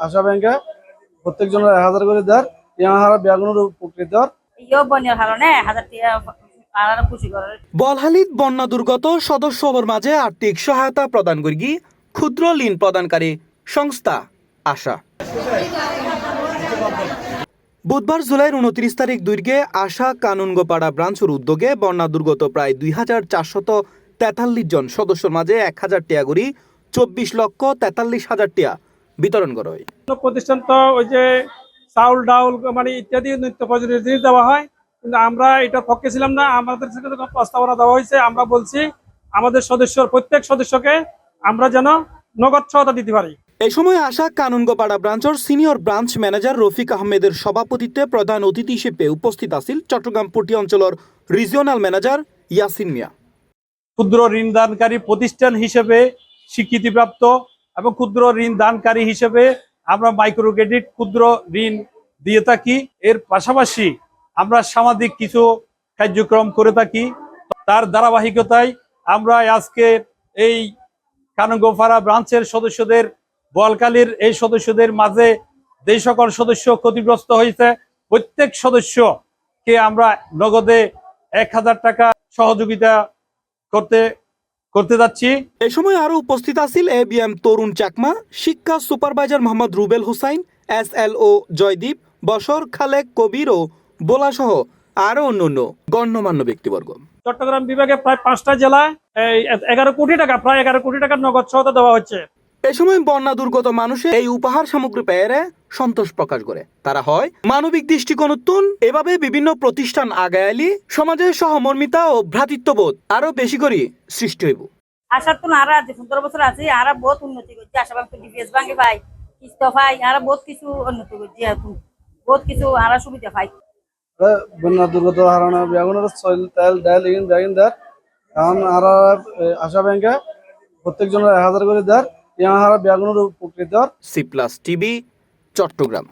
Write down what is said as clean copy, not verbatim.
আশা ব্যাংকে প্রত্যেকজনের 1000 করে দেয়। ইয়াহারা ব্যাগুনের উপকৃত। বলহালিত বন্যা দুর্গত সদস্যদের মাঝে আর্থিক সহায়তা প্রদান করি ক্ষুদ্র ঋণ প্রদানকারী সংস্থা আশা। বুধবার জুলাইয়ের 29 তারিখ দৈর্ঘ্যে আশা কানুনগোপাড়া ব্রাঞ্চের উদ্যোগে বন্যা দুর্গত প্রায় 2443 জন সদস্যর মাঝে 1000 টাকা করে 24,43,000 টাকা বিতরণ করা হয়। প্রতিষ্ঠান তো ওই যে চাউল ডাউল মানে ইত্যাদি নিত্য প্রয়োজনীয় জিনিস দেওয়া হয়, কিন্তু আমরা এটার পক্ষে ছিলাম না। আমাদের থেকে যখন প্রস্তাবনা দেওয়া হয়েছে আমরা বলছি আমাদের প্রত্যেক সদস্যকে আমরা যেন নগদ সহায়তা দিতে পারি। এই সময় আশা কানুনগোপাড়া ব্রাঞ্চের সিনিয়র ব্রাঞ্চ ম্যানেজার রফিক আহমেদের সভাপতিত্বে প্রধান অতিথি হিসেবে উপস্থিত আছেন চট্টগ্রাম পটি অঞ্চলের রিজিওনাল ম্যানেজার ইয়াসিন মিয়া। ক্ষুদ্র ঋণ দানকারী প্রতিষ্ঠান হিসেবে স্বীকৃতিপ্রাপ্ত এবং ক্ষুদ্র ঋণ দানকারী হিসেবে আমরা মাইক্রো ক্রেডিট ক্ষুদ্র ঋণ দিয়ে থাকি। এর পাশাপাশি আমরা সামাজিক কিছু কার্যক্রম করে থাকি। তার ধারাবাহিকতায় আমরা আজকে এই কানুনগোপাড়া ব্রাঞ্চের সদস্যদের, বোয়ালখালীর এই সদস্যদের মাঝে যে সকল সদস্য ক্ষতিগ্রস্ত হয়েছে প্রত্যেক সদস্যকে আমরা নগদে 1000 টাকা সহযোগিতা করতে যাচ্ছি। এই সময় আরো উপস্থিত আছেন এবিএম তরুণ চাকমা, শিক্ষা সুপারভাইজার মোহাম্মদ রুবেল হুসাইন, SLO জয়দীপ, বশর খালেক কবির ও বোলা সহ আরো অন্যান্য গণ্যমান্য ব্যক্তিবর্গ। চট্টগ্রাম বিভাগে প্রায় 5টা জেলায় 11 কোটি টাকা, প্রায় 11 কোটি টাকার নগদ সহায়তা দেওয়া হচ্ছে। এই সময় বন্যা দুর্গত মানুষের এই উপহার সামগ্রী পেয়ে সন্তোষ প্রকাশ করে। তারা হয় মানবিক দৃষ্টিকোণ উত্তন। এভাবে বিভিন্ন প্রতিষ্ঠান আগায়ালি সমাজের সহমর্মিতা ও ভ্রাতৃত্ববোধ আরো বেশি করে সৃষ্টি হইব। আশার তো আরা যে 15 বছর আছে আরা বহুত উন্নতি করছে। আশা ব্যাংক ডিপিএস ব্যাংকে পাই, কিস্ত পাই, আরা বহুত কিছু উন্নতি করছে, বহুত কিছু আরা সুবিধা পাই। বন্যা দুর্গত হারানো ব্যাগুনের সয়েল তেল ডাল ইন ব্যাগিন দেয়। কারণ আরা আশা ব্যাংকে প্রত্যেকজনের 1000 করে দেয়। ইয়াহারা ব্যাগুনের উপকৃত। C+ TV Chittagong.